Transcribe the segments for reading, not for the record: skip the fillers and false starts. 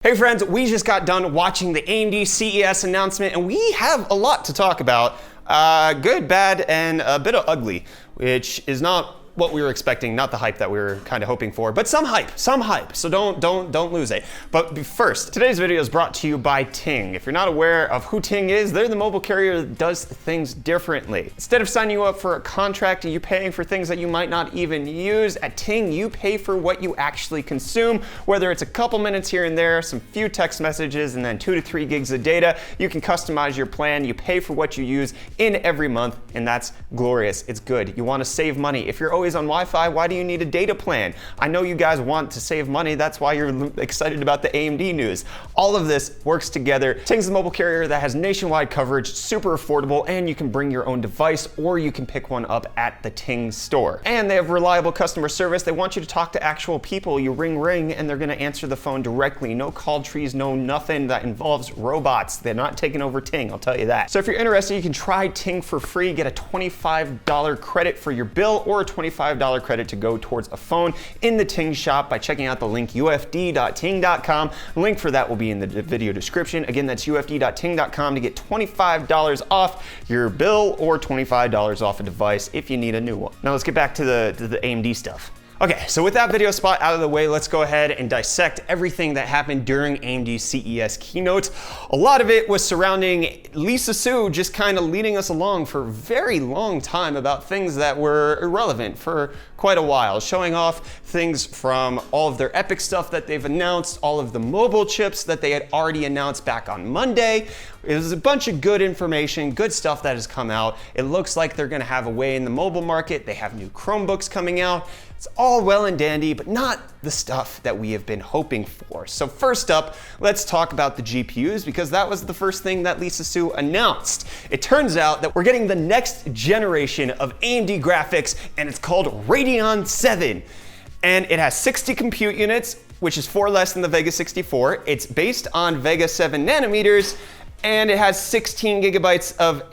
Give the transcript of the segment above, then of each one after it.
Hey friends, we just got done watching the AMD CES announcement and we have a lot to talk about. Good, bad, and a bit of ugly, which is not what we were expecting, not the hype that we were kind of hoping for, but some hype, so don't lose it. But first, today's video is brought to you by Ting. If you're not aware of who Ting is, they're the mobile carrier that does things differently. Instead of signing you up for a contract and you paying for things that you might not even use, at Ting you pay for what you actually consume, whether it's a couple minutes here and there, some few text messages, and then 2 to 3 gigs of data. You can customize your plan, you pay for what you use in every month, and that's glorious. It's good. You want to save money. If you're always on Wi-Fi, why do you need a data plan? I know you guys want to save money. That's why you're excited about the AMD news. All of this works together. Ting's a mobile carrier that has nationwide coverage, super affordable, and you can bring your own device or you can pick one up at the Ting store. And they have reliable customer service. They want you to talk to actual people. You ring, and they're going to answer the phone directly. No call trees, no nothing that involves robots. They're not taking over Ting, I'll tell you that. So if you're interested, you can try Ting for free, get a $25 credit for your bill or a $25 credit to go towards a phone in the Ting shop by checking out the link ufd.ting.com. Link for that will be in the video description. Again, that's ufd.ting.com to get $25 off your bill or $25 off a device if you need a new one. Now let's get back to the AMD stuff. Okay, so with that video spot out of the way, let's go ahead and dissect everything that happened during AMD CES keynote. A lot of it was surrounding Lisa Su just kind of leading us along for a very long time about things that were irrelevant for quite a while, showing off things from all of their Epic stuff that they've announced, all of the mobile chips that they had already announced back on Monday. It was a bunch of good information, good stuff that has come out. It looks like they're gonna have a way in the mobile market. They have new Chromebooks coming out. It's all well and dandy, but not the stuff that we have been hoping for. So first up, let's talk about the GPUs because that was the first thing that Lisa Su announced. It turns out that we're getting the next generation of AMD graphics and it's called Radeon VII. And it has 60 compute units, which is 4 less than the Vega 64. It's based on Vega 7 nanometers, and it has 16 gigabytes of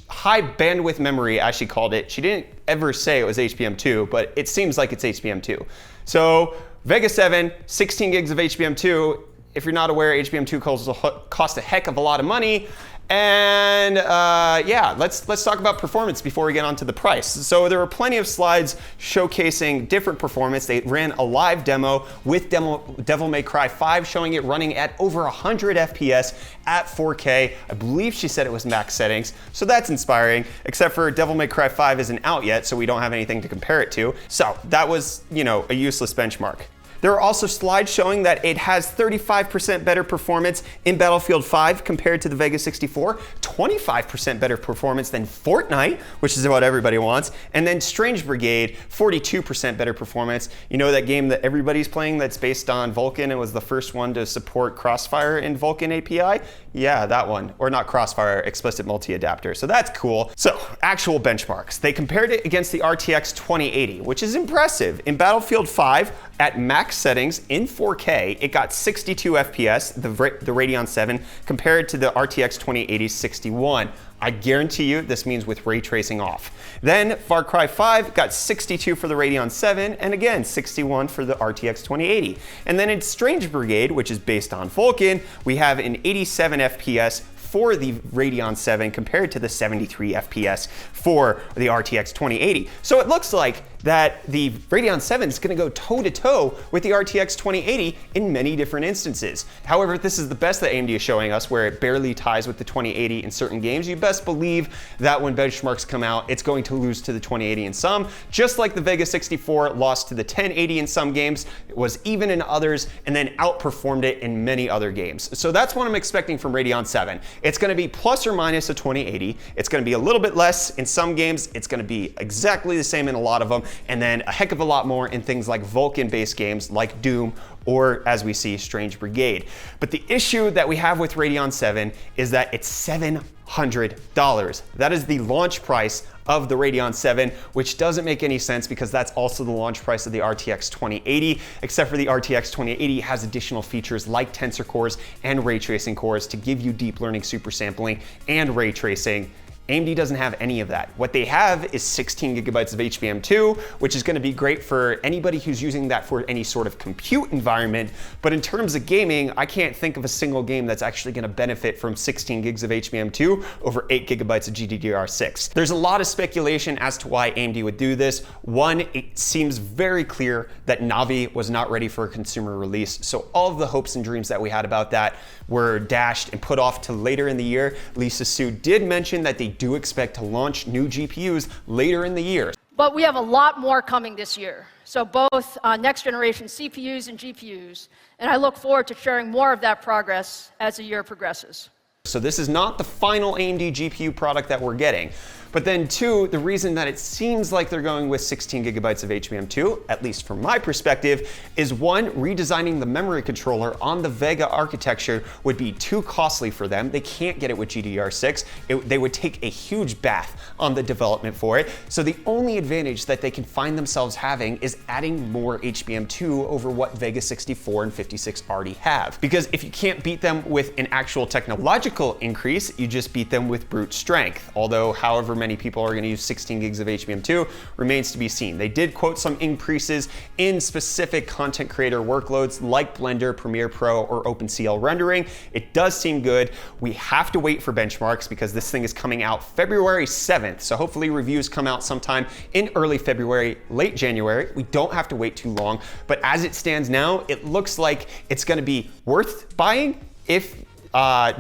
high bandwidth memory, as she called it. She didn't ever say it was HBM2, but it seems like it's HBM2. So Vega 7, 16 gigs of HBM2. If you're not aware, HBM2 costs a heck of a lot of money. And yeah, let's talk about performance before we get onto the price. So there were plenty of slides showcasing different performance. They ran a live demo with Devil May Cry 5, showing it running at over 100 FPS at 4K. I believe she said it was max settings, so that's inspiring, except for Devil May Cry 5 isn't out yet, so we don't have anything to compare it to. So that was, a useless benchmark. There are also slides showing that it has 35% better performance in Battlefield 5 compared to the Vega 64, 25% better performance than Fortnite, which is what everybody wants, and then Strange Brigade, 42% better performance. You know that game that everybody's playing that's based on Vulkan and was the first one to support Crossfire in Vulkan API? Yeah, that one. Or not Crossfire, Explicit Multi-Adapter. So that's cool. So, actual benchmarks. They compared it against the RTX 2080, which is impressive. In Battlefield 5, at max settings in 4K, it got 62 FPS, the Radeon 7, compared to the RTX 2080's 61. I guarantee you this means with ray tracing off. Then Far Cry 5 got 62 for the Radeon 7, and again 61 for the RTX 2080. And then in Strange Brigade, which is based on Vulkan, we have an 87 FPS for the Radeon 7 compared to the 73 FPS for the RTX 2080. So it looks like that the Radeon 7 is going to go toe-to-toe with the RTX 2080 in many different instances. However, this is the best that AMD is showing us, where it barely ties with the 2080 in certain games. You best believe that when benchmarks come out, it's going to lose to the 2080 in some, just like the Vega 64 lost to the 1080 in some games, it was even in others, and then outperformed it in many other games. So that's what I'm expecting from Radeon 7. It's going to be plus or minus a 2080. It's going to be a little bit less in some games. It's going to be exactly the same in a lot of them, and then a heck of a lot more in things like Vulkan-based games like Doom or, as we see, Strange Brigade. But the issue that we have with Radeon 7 is that it's $700. That is the launch price of the Radeon 7, which doesn't make any sense because that's also the launch price of the RTX 2080, except for the RTX 2080 has additional features like tensor cores and ray tracing cores to give you deep learning super sampling and ray tracing AMD doesn't have any of that. What they have is 16 gigabytes of HBM2, which is going to be great for anybody who's using that for any sort of compute environment. But in terms of gaming, I can't think of a single game that's actually going to benefit from 16 gigs of HBM2 over 8 gigabytes of GDDR6. There's a lot of speculation as to why AMD would do this. One, it seems very clear that Navi was not ready for a consumer release. So all of the hopes and dreams that we had about that were dashed and put off to later in the year. Lisa Su did mention that they do expect to launch new GPUs later in the year. But we have a lot more coming this year. So both next generation CPUs and GPUs. And I look forward to sharing more of that progress as the year progresses. So this is not the final AMD GPU product that we're getting. But then two, the reason that it seems like they're going with 16 gigabytes of HBM2, at least from my perspective, is one, redesigning the memory controller on the Vega architecture would be too costly for them. They can't get it with GDDR6. They would take a huge bath on the development for it. So the only advantage that they can find themselves having is adding more HBM2 over what Vega 64 and 56 already have. Because if you can't beat them with an actual technological increase, you just beat them with brute strength. Although, however many people are going to use 16 gigs of HBM2 remains to be seen. They did quote some increases in specific content creator workloads like Blender, Premiere Pro, or OpenCL rendering. It does seem good. We have to wait for benchmarks because this thing is coming out February 7th. So hopefully reviews come out sometime in early February, late January. We don't have to wait too long. But as it stands now, it looks like it's going to be worth buying if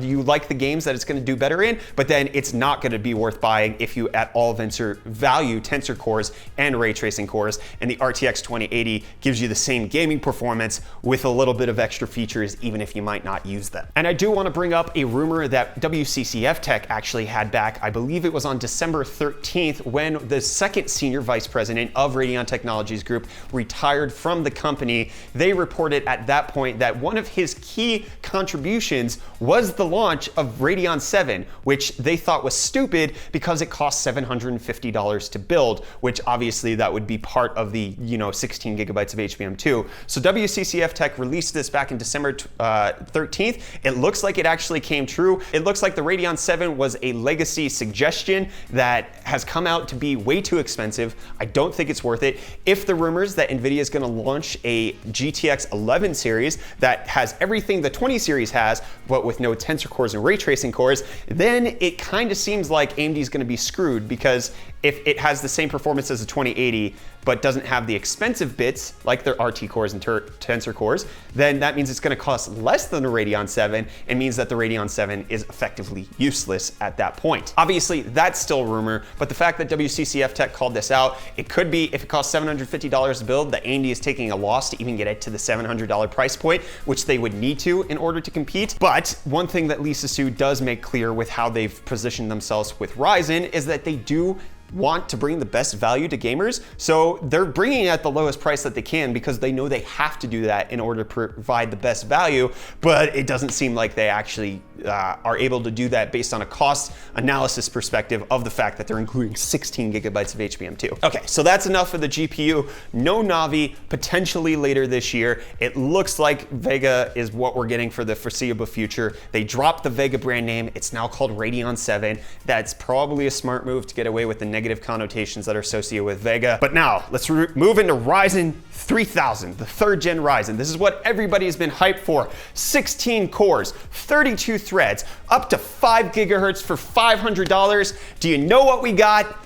you like the games that it's going to do better in, but then it's not going to be worth buying if you at all value tensor cores and ray tracing cores, and the RTX 2080 gives you the same gaming performance with a little bit of extra features even if you might not use them. And I do want to bring up a rumor that WCCF Tech actually had back, I believe it was on December 13th, when the second senior vice president of Radeon Technologies Group retired from the company. They reported at that point that one of his key contributions was the launch of Radeon VII, which they thought was stupid because it cost $750 to build, which obviously that would be part of the 16 gigabytes of HBM2. So WCCF Tech released this back in December 13th. It looks like it actually came true. It looks like the Radeon VII was a legacy suggestion that has come out to be way too expensive. I don't think it's worth it. If the rumors that NVIDIA is going to launch a GTX 11 series that has everything the 20 series has, but with no tensor cores and ray tracing cores, then it kind of seems like AMD is going to be screwed, because if it has the same performance as a 2080 but doesn't have the expensive bits like their RT cores and tensor cores, then that means it's going to cost less than the Radeon 7 and means that the Radeon 7 is effectively useless at that point. Obviously, that's still rumor, but the fact that WCCF Tech called this out, it could be if it costs $750 to build, that AMD is taking a loss to even get it to the $700 price point, which they would need to in order to compete. But one thing that Lisa Su does make clear with how they've positioned themselves with Ryzen is that they do want to bring the best value to gamers. So they're bringing it at the lowest price that they can because they know they have to do that in order to provide the best value, but it doesn't seem like they actually are able to do that based on a cost analysis perspective of the fact that they're including 16 gigabytes of HBM2. Okay, so that's enough for the GPU. No Navi, potentially later this year. It looks like Vega is what we're getting for the foreseeable future. They dropped the Vega brand name. It's now called Radeon 7. That's probably a smart move to get away with the negative connotations that are associated with Vega. But now let's move into Ryzen 3000, the 3rd gen Ryzen. This is what everybody has been hyped for. 16 cores, 32 threads, up to 5 gigahertz for $500. Do you know what we got?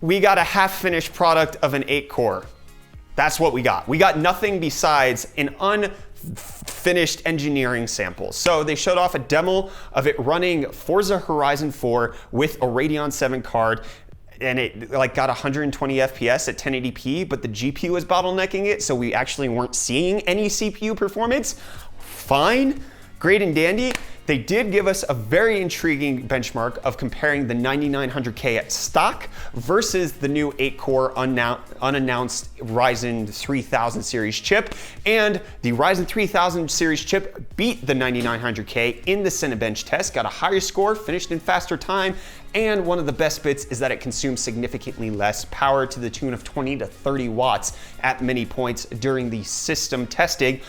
We got a half-finished product of an 8-core. That's what we got. We got nothing besides an unfinished engineering sample. So they showed off a demo of it running Forza Horizon 4 with a Radeon 7 card, and it got 120 FPS at 1080p, but the GPU was bottlenecking it, so we actually weren't seeing any CPU performance. Fine, great and dandy. They did give us a very intriguing benchmark of comparing the 9900K at stock versus the new 8-core unannounced Ryzen 3000 series chip. And the Ryzen 3000 series chip beat the 9900K in the Cinebench test, got a higher score, finished in faster time, and one of the best bits is that it consumes significantly less power to the tune of 20 to 30 watts at many points during the system testing.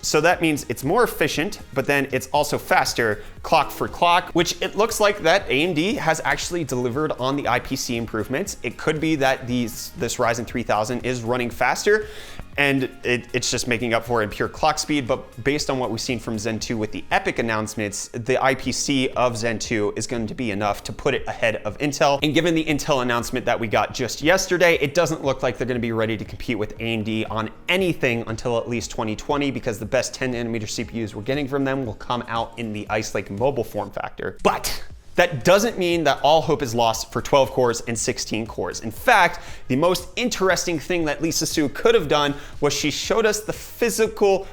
so that means it's more efficient, but then it's also faster clock for clock, which it looks like that AMD has actually delivered on the IPC improvements. It could be that this Ryzen 3000 is running faster, and it's just making up for it in pure clock speed. But based on what we've seen from Zen 2 with the EPYC announcements, the IPC of Zen 2 is going to be enough to put it ahead of Intel. And given the Intel announcement that we got just yesterday, it doesn't look like they're going to be ready to compete with AMD on anything until at least 2020, because the best 10 nanometer CPUs we're getting from them will come out in the Ice Lake mobile form factor. But that doesn't mean that all hope is lost for 12 cores and 16 cores. In fact, the most interesting thing that Lisa Su could have done was she showed us the physical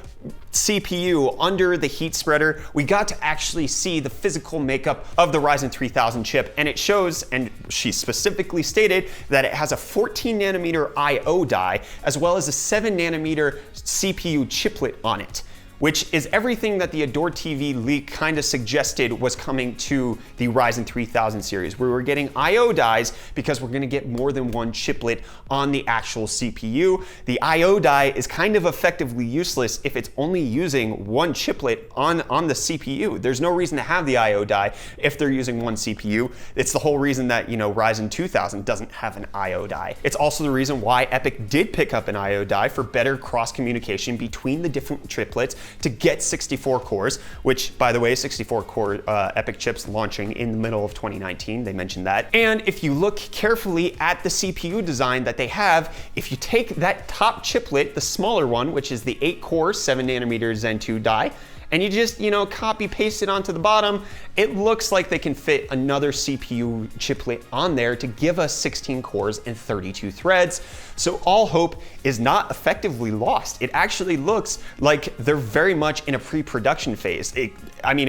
CPU under the heat spreader. We got to actually see the physical makeup of the Ryzen 3000 chip, and it shows, and she specifically stated that it has a 14 nanometer IO die, as well as a 7 nanometer CPU chiplet on it, which is everything that the Adore TV leak kind of suggested was coming to the Ryzen 3000 series, where we're getting IO dies because we're gonna get more than one chiplet on the actual CPU. The IO die is kind of effectively useless if it's only using one chiplet on the CPU. There's no reason to have the IO die if they're using one CPU. It's the whole reason that, Ryzen 2000 doesn't have an IO die. It's also the reason why EPYC did pick up an IO die for better cross communication between the different triplets to get 64 cores, which, by the way, 64 core EPYC chips launching in the middle of 2019. They mentioned that. And if you look carefully at the CPU design that they have, if you take that top chiplet, the smaller one, which is the 8-core 7 nanometer Zen 2 die, and you just, copy paste it onto the bottom, it looks like they can fit another CPU chiplet on there to give us 16 cores and 32 threads. So all hope is not effectively lost. It actually looks like they're very much in a pre-production phase. It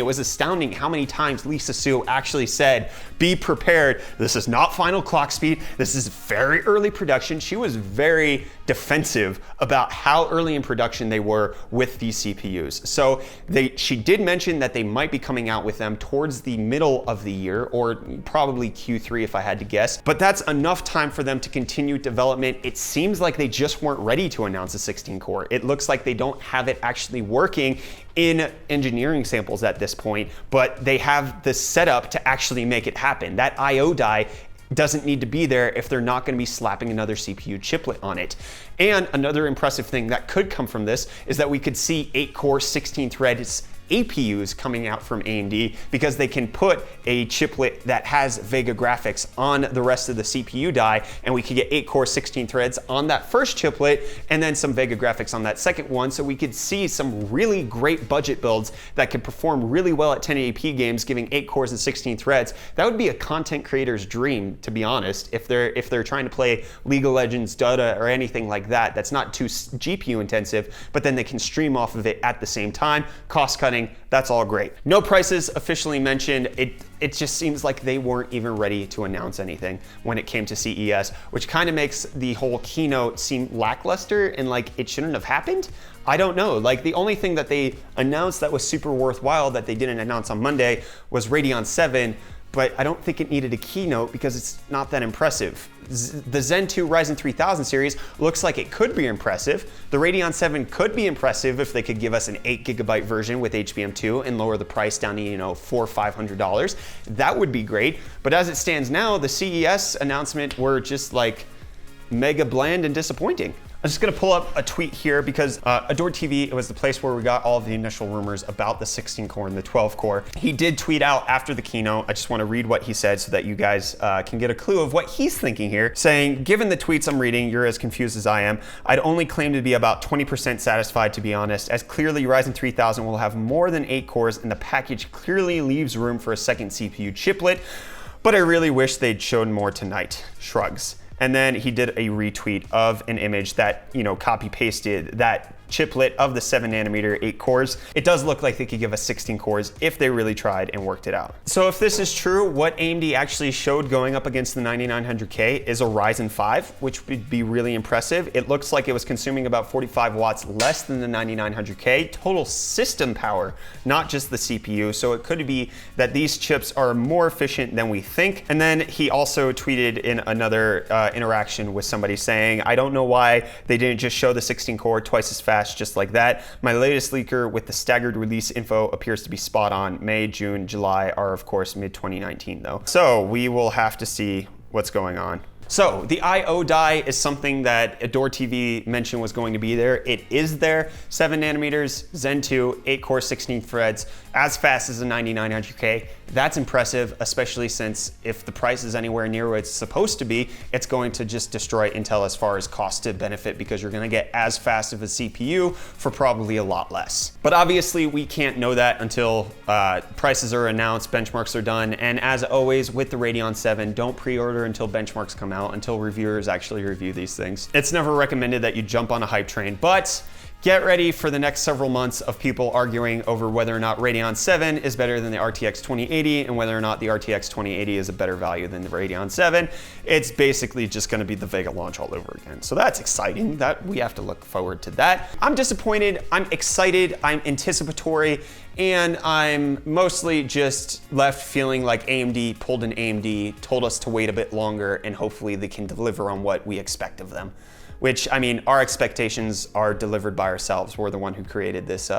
was astounding how many times Lisa Su actually said, be prepared. This is not final clock speed. This is very early production. She was very defensive about how early in production they were with these CPUs. So she did mention that they might be coming out with them towards the middle of the year, or probably Q3 if I had to guess. But that's enough time for them to continue development. It seems like they just weren't ready to announce a 16 core. It looks like they don't have it actually working in engineering samples at this point, but they have the setup to actually make it happen. That IO die doesn't need to be there if they're not going to be slapping another CPU chiplet on it. And another impressive thing that could come from this is that we could see 8-core 16-thread APUs coming out from AMD, because they can put a chiplet that has Vega graphics on the rest of the CPU die, and we could get 8-core 16 threads on that first chiplet and then some Vega graphics on that second one. So we could see some really great budget builds that could perform really well at 1080p games, giving 8 cores and 16 threads. That would be a content creator's dream, to be honest, if they're trying to play League of Legends, Dota, or anything like that that's not too GPU intensive, but then they can stream off of it at the same time. Cost cutting, that's all great. No prices officially mentioned. It just seems like they weren't even ready to announce anything when it came to CES, which kind of makes the whole keynote seem lackluster and like it shouldn't have happened. I don't know. Like, the only thing that they announced that was super worthwhile that they didn't announce on Monday was Radeon VII, but I don't think it needed a keynote because it's not that impressive. The Zen 2 Ryzen 3000 series looks like it could be impressive. The Radeon 7 could be impressive if they could give us an 8GB version with HBM2 and lower the price down to, $400 or $500. That would be great. But as it stands now, the CES announcement were just like mega bland and disappointing. I'm just gonna pull up a tweet here because Adore TV, it was the place where we got all of the initial rumors about the 16 core and the 12 core. He did tweet out after the keynote. I just wanna read what he said so that you guys can get a clue of what he's thinking here, saying, given the tweets I'm reading, you're as confused as I am. I'd only claim to be about 20% satisfied, to be honest, as clearly Ryzen 3000 will have more than 8 cores and the package clearly leaves room for a second CPU chiplet, but I really wish they'd shown more tonight. Shrugs. And then he did a retweet of an image that, copy pasted that chiplet of the 7 nanometer 8 cores. It does look like they could give us 16 cores if they really tried and worked it out. So if this is true, what AMD actually showed going up against the 9900K is a Ryzen 5, which would be really impressive. It looks like it was consuming about 45 watts less than the 9900K total system power, not just the CPU. So it could be that these chips are more efficient than we think. And then he also tweeted in another interaction with somebody saying, I don't know why they didn't just show the 16 core twice as fast fast just like that. My latest leaker with the staggered release info appears to be spot on. May, June, July are of course mid-2019 though. So we will have to see what's going on. So the I/O die is something that Adore TV mentioned was going to be there. It is there. 7 nanometers, Zen 2, 8-core, 16 threads, as fast as a 9900K. That's impressive, especially since if the price is anywhere near where it's supposed to be, it's going to just destroy Intel as far as cost to benefit, because you're going to get as fast of a CPU for probably a lot less. But obviously we can't know that until prices are announced, benchmarks are done, and as always with the Radeon 7, don't pre-order until benchmarks come out, until reviewers actually review these things. It's never recommended that you jump on a hype train, but get ready for the next several months of people arguing over whether or not Radeon 7 is better than the RTX 2080 and whether or not the RTX 2080 is a better value than the Radeon 7. It's basically just going to be the Vega launch all over again. So that's exciting. That we have to look forward to that. I'm disappointed, I'm excited, I'm anticipatory, and I'm mostly just left feeling like AMD pulled an AMD, told us to wait a bit longer, and hopefully they can deliver on what we expect of them. Which, I mean, our expectations are delivered by ourselves. We're the one who created this,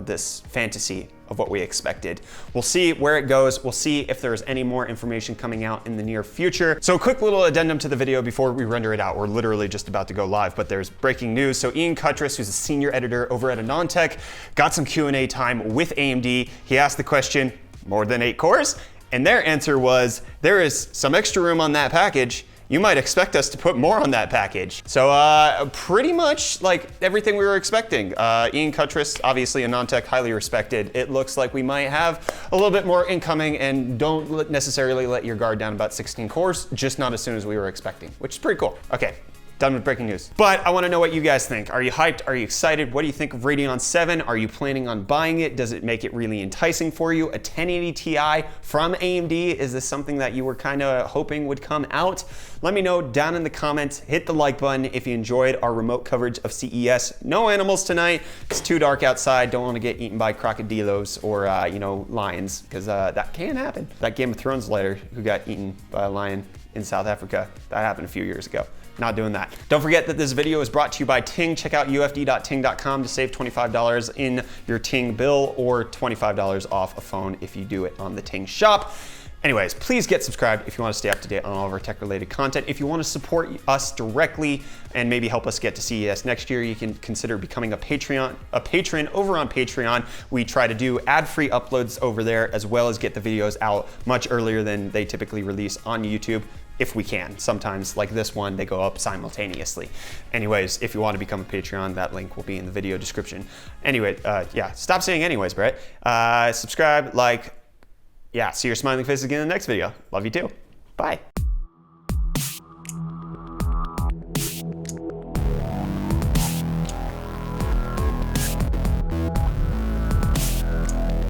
this fantasy of what we expected. We'll see where it goes. We'll see if there's any more information coming out in the near future. So a quick little addendum to the video before we render it out. We're literally just about to go live, but there's breaking news. So Ian Cutress, who's a senior editor over at AnonTech, got some Q&A time with AMD. He asked the question, more than 8 cores? And their answer was, there is some extra room on that package. You might expect us to put more on that package. So pretty much like everything we were expecting. Ian Cutress, obviously AnonTech, highly respected. It looks like we might have a little bit more incoming, and don't necessarily let your guard down about 16 cores, just not as soon as we were expecting, which is pretty cool. Okay. Done with breaking news. But I want to know what you guys think. Are you hyped? Are you excited? What do you think of Radeon 7? Are you planning on buying it? Does it make it really enticing for you? A 1080 Ti from AMD? Is this something that you were kind of hoping would come out? Let me know down in the comments. Hit the like button if you enjoyed our remote coverage of CES. No animals tonight. It's too dark outside. Don't want to get eaten by crocodilos or lions, because that can happen. That Game of Thrones lighter who got eaten by a lion in South Africa, that happened a few years ago. Not doing that. Don't forget that this video is brought to you by Ting. Check out ufd.ting.com to save $25 in your Ting bill, or $25 off a phone if you do it on the Ting shop. Anyways, please get subscribed if you want to stay up to date on all of our tech-related content. If you want to support us directly and maybe help us get to CES next year, you can consider becoming a patron over on Patreon. We try to do ad-free uploads over there, as well as get the videos out much earlier than they typically release on YouTube, if we can. Sometimes, like this one, they go up simultaneously. Anyways, if you want to become a Patreon, that link will be in the video description. Anyway, yeah, stop saying anyways, Brett. Subscribe, like, yeah, see your smiling faces again in the next video. Love you too. Bye.